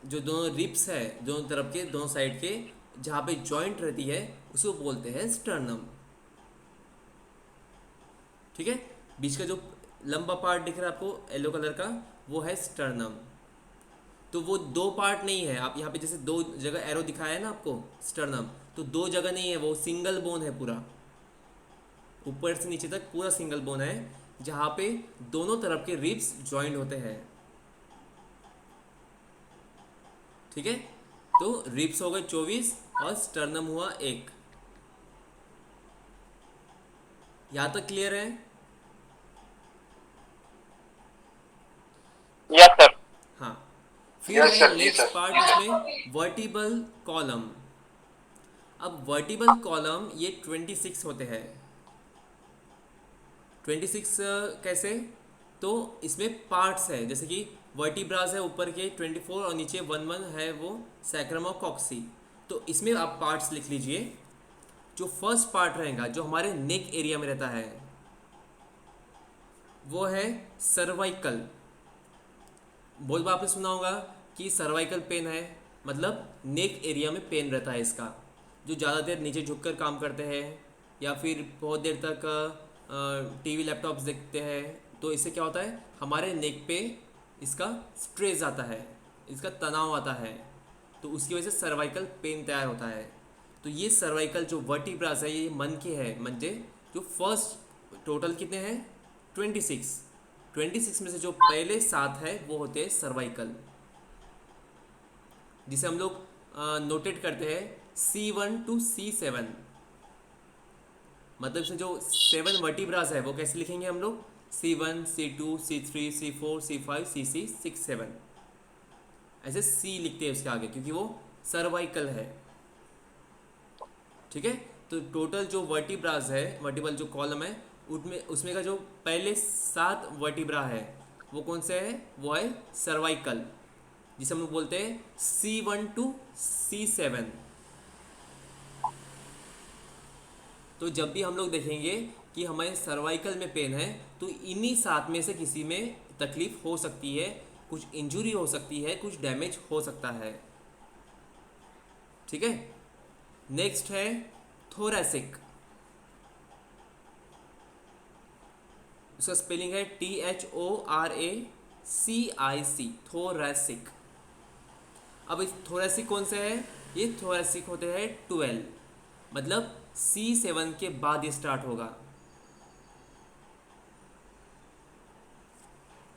Speaker 1: जो दोनों रिब्स है दोनों तरफ के, दोनों साइड के, जहाँ पे जॉइंट रहती है उसको बोलते हैं स्टर्नम, ठीक है। बीच का जो लंबा पार्ट दिख रहा है आपको येलो कलर का, वो है स्टर्नम। तो वो दो पार्ट नहीं है, आप यहाँ पे जैसे दो जगह एरो दिखाया है ना आपको स्टर्नम, तो दो जगह नहीं है, वो सिंगल बोन है पूरा, ऊपर से नीचे तक पूरा सिंगल बोन है, जहाँ पे दोनों तरफ के रिब्स ज्वाइंट होते हैं, ठीक है। तो रिब्स हो गए 24 और स्टर्नम हुआ 1। यहाँ तक क्लियर है?
Speaker 2: Yes sir.
Speaker 1: हाँ। फिर
Speaker 5: Yes,
Speaker 1: है
Speaker 5: sir, जी,
Speaker 1: नेक्स्ट
Speaker 5: sir.
Speaker 1: पार्ट इसमें वर्टिबल कॉलम। अब वर्टिबल कॉलम ये 26 होते हैं। 26 कैसे? तो इसमें पार्ट्स है, जैसे कि वर्टिब्रास है ऊपर के 24 और नीचे 11 है वो सैक्रम और कॉक्सी। तो इसमें आप पार्ट्स लिख लीजिए। जो फर्स्ट पार्ट रहेगा जो हमारे नेक एरिया में रहता है वो है सर्वाइकल। बहुत बार आपने सुना होगा कि सर्वाइकल पेन है, मतलब नेक एरिया में पेन रहता है इसका, जो ज़्यादा देर नीचे झुककर काम करते हैं या फिर बहुत देर तक टीवी लैपटॉप्स देखते हैं, तो इससे क्या होता है हमारे नेक पे इसका स्ट्रेस आता है, इसका तनाव आता है, तो उसकी वजह से सर्वाइकल पेन तैयार होता है। तो ये सर्वाइकल जो वर्टिब्रास है ये मन के है, म्हणजे जो फर्स्ट टोटल कितने हैं 26 में से जो पहले 7 है वो होते हैं सर्वाइकल, जिसे हम लोग नोटेट करते हैं C1 to C7, मतलब इसमें जो 7 वर्टिब्रास है वो कैसे लिखेंगे हम लोग, C1, C2, C3, C4, C5, C6, 6, 7, ऐसे C लिखते हैं उसके आगे क्योंकि वो सर्वाइकल है। ठीक है, तो टोटल जो वर्टिब्रास है, वर्टिबल जो कॉलम है, उसमें का जो पहले 7 वर्टिब्रा है वो कौन से है, वो है सर्वाइकल, जिसे हम लोग बोलते हैं C1 to C7। तो जब भी हम लोग देखेंगे कि हमारे सर्वाइकल में पेन है तो इन्हीं 7 में से किसी में तकलीफ हो सकती है, कुछ इंजरी हो सकती है, कुछ डैमेज हो सकता है। ठीक है, नेक्स्ट है थोरैसिक, उसका स्पेलिंग है THORACIC, थोरैसिक। अब इस थोरैसिक कौन से है, ये थोरैसिक होते हैं 12, मतलब C7 के बाद ये स्टार्ट होगा।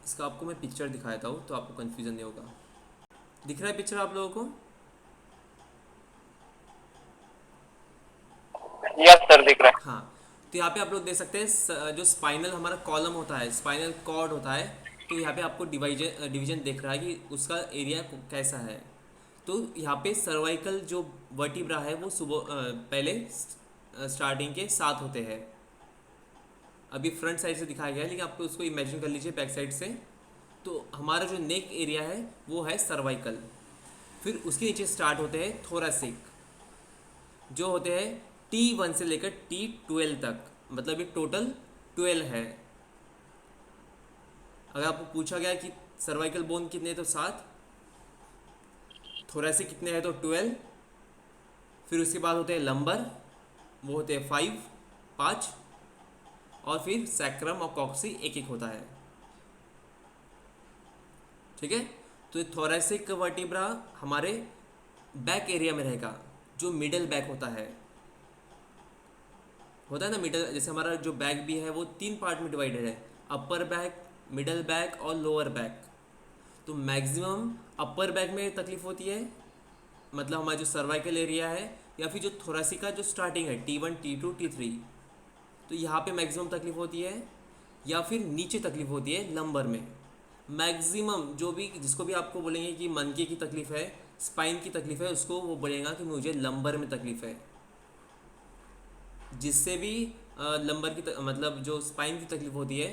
Speaker 1: इसका आपको मैं पिक्चर दिखा देता हूँ तो आपको कंफ्यूजन नहीं होगा। दिख रहा है पिक्चर आप लोगों को?
Speaker 2: यस सर, दिख रहा है।
Speaker 1: हाँ, तो यहाँ पे आप लोग देख सकते हैं जो स्पाइनल हमारा कॉलम होता है, स्पाइनल कॉर्ड होता है, तो यहाँ पे आपको डिवीजन दिख रहा है कि उसका एरिया कैसा है। तो यहाँ पे सर्वाइकल जो वर्टिब्रा है वो पहले स्टार्टिंग के 7 होते हैं। अभी फ्रंट साइड से दिखाया गया है, लेकिन आपको उसको इमेजिन कर लीजिए बैक साइड से। तो हमारा जो नेक एरिया है वो है सर्वाइकल, फिर उसके नीचे स्टार्ट होते हैं थोरैसिक, जो होते हैं T1 से लेकर T12 तक, मतलब ये टोटल 12 है। अगर आपको पूछा गया कि सर्वाइकल बोन कितने हैं तो 7, थोरैसिक कितने हैं तो 12, फिर उसके बाद होते हैं लंबर, वो होते हैं 5, और फिर सैक्रम और कॉक्सी एक होता है। ठीक है, तो ये थोरैसिक वर्टिब्रा हमारे बैक एरिया में रहेगा, जो मिडल बैक होता है ना मिडल, जैसे हमारा जो बैक भी है वो 3 पार्ट में डिवाइडेड है, अपर बैक, मिडल बैक और लोअर बैक। तो मैक्सिमम अपर बैक में तकलीफ होती है, मतलब हमारा जो सर्वाइकल एरिया है, या फिर जो थोरैसिक का जो स्टार्टिंग है T1, T2, T3, तो यहाँ पे मैक्सिमम तकलीफ होती है, या फिर नीचे तकलीफ होती है लंबर में। मैक्सिमम जो भी जिसको भी आपको बोलेंगे कि मनके की तकलीफ है, स्पाइन की तकलीफ है, उसको वो बोलेगा कि मुझे लंबर में तकलीफ है। जिससे भी लंबर की मतलब जो स्पाइन की तकलीफ होती है,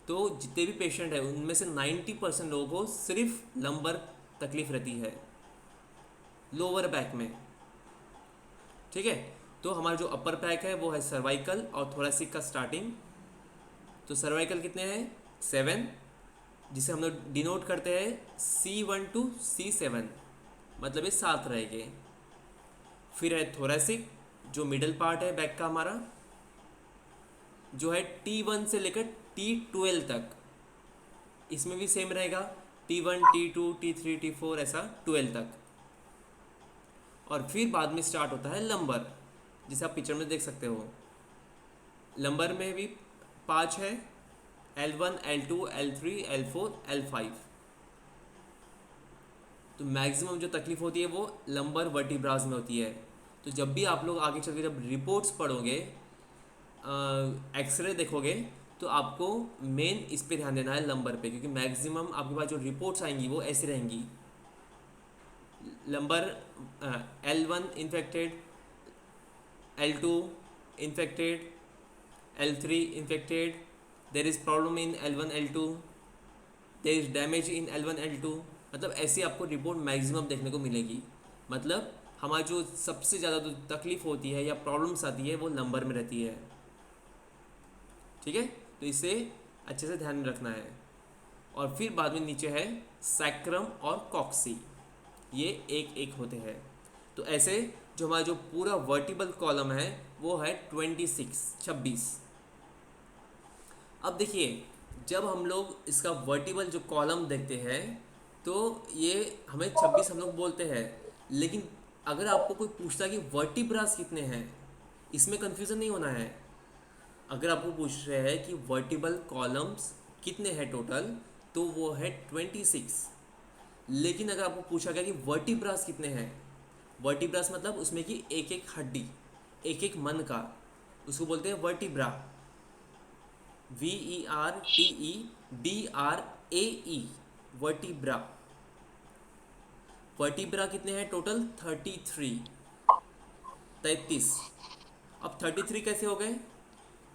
Speaker 1: तो जितने भी पेशेंट है उनमें से 90% लोगों को सिर्फ लंबर तकलीफ रहती है, लोअर बैक में। ठीक है, तो हमारा जो अपर बैक है वो है सर्वाइकल और थोरैसिक का स्टार्टिंग। तो सर्वाइकल कितने हैं 7, जिसे हम लोग डिनोट करते हैं C1 to C7, मतलब ये 7 रहेंगे। फिर है थोरैसिक, जो मिडल पार्ट है बैक का हमारा, जो है T1 से लेकर T12 तक, इसमें भी सेम रहेगा T1, T2, T3, T4 ऐसा 12 तक। और फिर बाद में स्टार्ट होता है लंबर, जिसे आप पिक्चर में देख सकते हो। लंबर में भी 5 है, L1, L2, L3, L4, L5। तो मैक्सिमम जो तकलीफ होती है वो लंबर वर्टिब्रास में होती है। तो जब भी आप लोग आगे चल के जब रिपोर्ट्स पढ़ोगे, एक्सरे देखोगे, तो आपको मेन इस पे ध्यान देना है लंबर पे, क्योंकि मैक्सिमम आपके पास जो रिपोर्ट्स आएंगी वो ऐसी रहेंगी। Lumbar L1 infected, L2 infected, L3 infected, there is problem in L1, L2, there is damage in L1, L2, मतलब ऐसी आपको रिपोर्ट मैक्सिमम देखने को मिलेगी। मतलब हमारी जो सबसे ज़्यादा जो तकलीफ होती है या प्रॉब्लम्स आती है वो लंबर में रहती है। ठीक है, तो इसे अच्छे से ध्यान में रखना है। और फिर बाद में नीचे है सैक्रम और कॉक्सी, ये एक होते हैं। तो ऐसे जो हमारा जो पूरा वर्टिबल कॉलम है वो है 26। अब देखिए, जब हम लोग इसका वर्टिबल जो कॉलम देखते हैं तो ये हमें 26 हम लोग बोलते हैं, लेकिन अगर आपको कोई पूछता है कि वर्टिब्रास कितने हैं, इसमें कन्फ्यूज़न नहीं होना है। अगर आपको पूछ रहे हैं कि वर्टिबल कॉलम्स कितने हैं टोटल, तो वो है 26। लेकिन अगर आपको पूछा गया कि वर्टिब्रास कितने हैं, वर्टिब्रास मतलब उसमें की एक एक हड्डी, एक एक मन का, उसको बोलते हैं वर्टिब्रा। VERTEBRAE, vertebra. वर्टिब्रा कितने हैं टोटल? 33। अब 33 कैसे हो गए?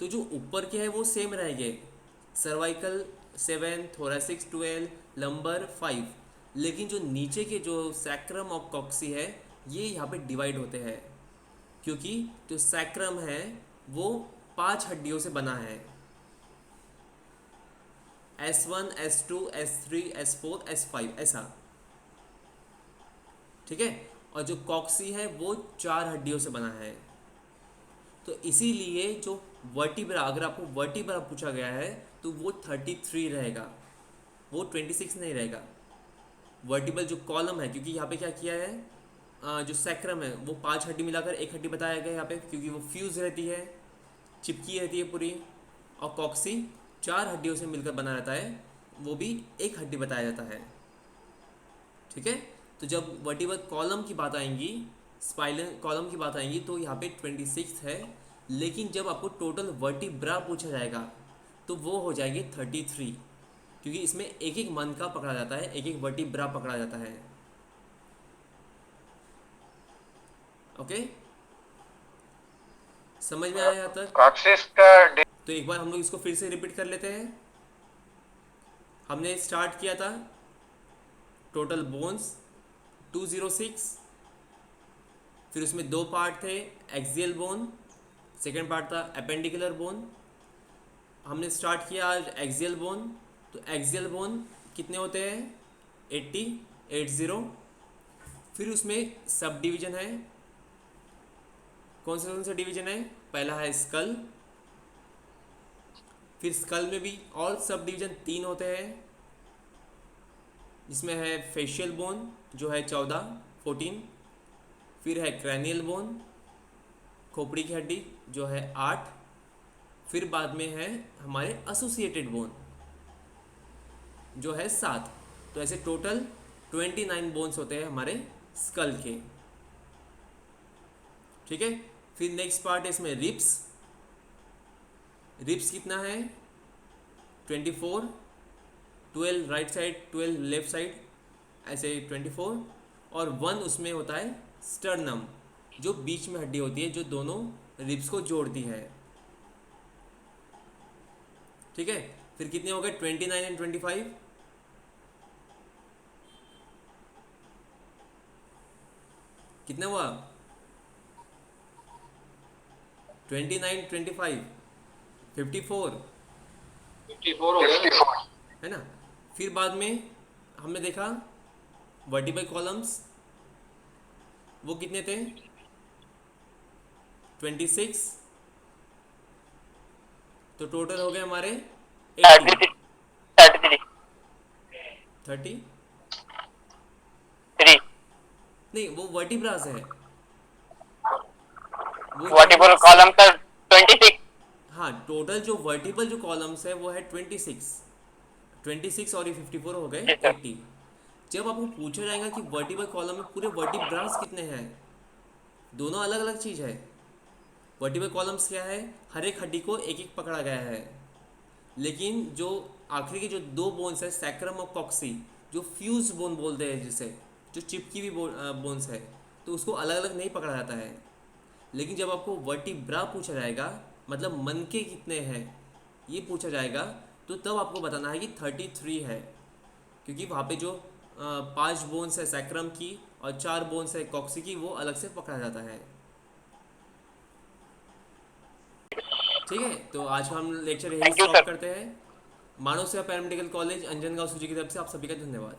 Speaker 1: तो जो ऊपर के हैं वो सेम रह गए, सर्वाइकल 7, थोरेसिक्स 12, लंबर 5, लेकिन जो नीचे के जो सैक्रम और कॉक्सी है ये यहाँ पे डिवाइड होते हैं, क्योंकि जो सैक्रम है वो 5 हड्डियों से बना है, S1, S2, S3, S4, S5 ऐसा, ठीक है। और जो कॉक्सी है वो 4 हड्डियों से बना है। तो इसीलिए जो वर्टिब्रा, अगर आपको वर्टिब्रा पूछा गया है तो वो 33 रहेगा, वो 26 नहीं रहेगा। वर्टिबल जो कॉलम है, क्योंकि यहाँ पे क्या किया है, जो सैक्रम है वो 5 हड्डी मिलाकर एक हड्डी बताया गया यहाँ पे, क्योंकि वो फ्यूज रहती है, चिपकी रहती है पूरी। और कॉक्सी 4 हड्डियों से मिलकर बना रहता है, वो भी एक हड्डी बताया जाता है, ठीक है। तो जब वर्टिबल कॉलम की बात आएंगी, स्पाइनल कॉलम की बात आएंगी, तो यहाँ पे 26 है, लेकिन जब आपको टोटल वर्टिब्रा पूछा जाएगा तो वो हो जाएगी 33, क्योंकि इसमें एक एक मन का पकड़ा जाता है, एक एक वर्टिब्रा पकड़ा जाता है। ओके, समझ में आया यहाँ तक?
Speaker 5: कॉक्सिस का
Speaker 1: तो एक बार हम लोग इसको फिर से रिपीट कर लेते हैं। हमने स्टार्ट किया था टोटल बोन्स 206, फिर उसमें 2 पार्ट थे, एक्सियल बोन, सेकेंड पार्ट था एपेंडिकुलर बोन। हमने स्टार्ट किया आज एक्सियल बोन, तो एक्सियल बोन कितने होते हैं? 80। फिर उसमें सब डिवीजन है, कौन से डिवीजन है? पहला है स्कल, फिर स्कल में भी और सब डिवीजन 3 होते हैं, जिसमें है फेशियल बोन जो है 14, फिर है क्रैनियल बोन, खोपड़ी की हड्डी जो है 8, फिर बाद में है हमारे एसोसिएटेड बोन जो है 7। तो ऐसे टोटल 29 बोन्स होते हैं हमारे स्कल के, ठीक है। फिर नेक्स्ट पार्ट है इसमें रिब्स कितना है? 24, 12 राइट साइड, 12 लेफ्ट साइड, ऐसे 24, और 1 उसमें होता है स्टर्नम, जो बीच में हड्डी होती है जो दोनों रिब्स को जोड़ती है, ठीक है। फिर कितने हो गए? 29 एंड 25, कितना हुआ? 29, 25, 54
Speaker 4: 54 हो गए
Speaker 5: 54
Speaker 1: है ना। फिर बाद में हमने देखा वर्टिबल कॉलम्स, वो कितने थे? 26, तो टोटल हो गए हमारे 80, 30 नहीं, वो वर्टिब्रास है, वो
Speaker 2: वर्टिबल कॉलम का 26।
Speaker 1: हाँ, टोटल जो वर्टिबल जो कॉलम्स है वो है 26 और ये 54 हो गए 80। जब आपको पूछा जाएगा कि वर्टिबल कॉलम में पूरे वर्टिब्रास कितने हैं, दोनों अलग अलग चीज़ है। वर्टिबल कॉलम्स क्या है? हर एक हड्डी को एक एक पकड़ा गया है, लेकिन जो आखिरी के जो 2 बोन्स है सैक्रम और कॉक्सी, जो फ्यूज बोन बोलते हैं जिसे, जो चिपकी हुई बोन्स है, तो उसको अलग अलग नहीं पकड़ा जाता है। लेकिन जब आपको वर्टिब्रा पूछा जाएगा, मतलब मन के कितने हैं ये पूछा जाएगा, तो तब आपको बताना है कि 33 है, क्योंकि वहाँ पे जो 5 बोन्स है सैक्रम की और 4 बोन्स है कॉक्सी की, वो अलग से पकड़ा जाता है, ठीक है। तो आज का हम लेक्चर यही
Speaker 2: Thank you,
Speaker 1: स्टॉप
Speaker 2: sir.
Speaker 1: करते हैं। मानव सेवा पैरामेडिकल कॉलेज अंजनगांव सूजी की तरफ से आप सभी का धन्यवाद।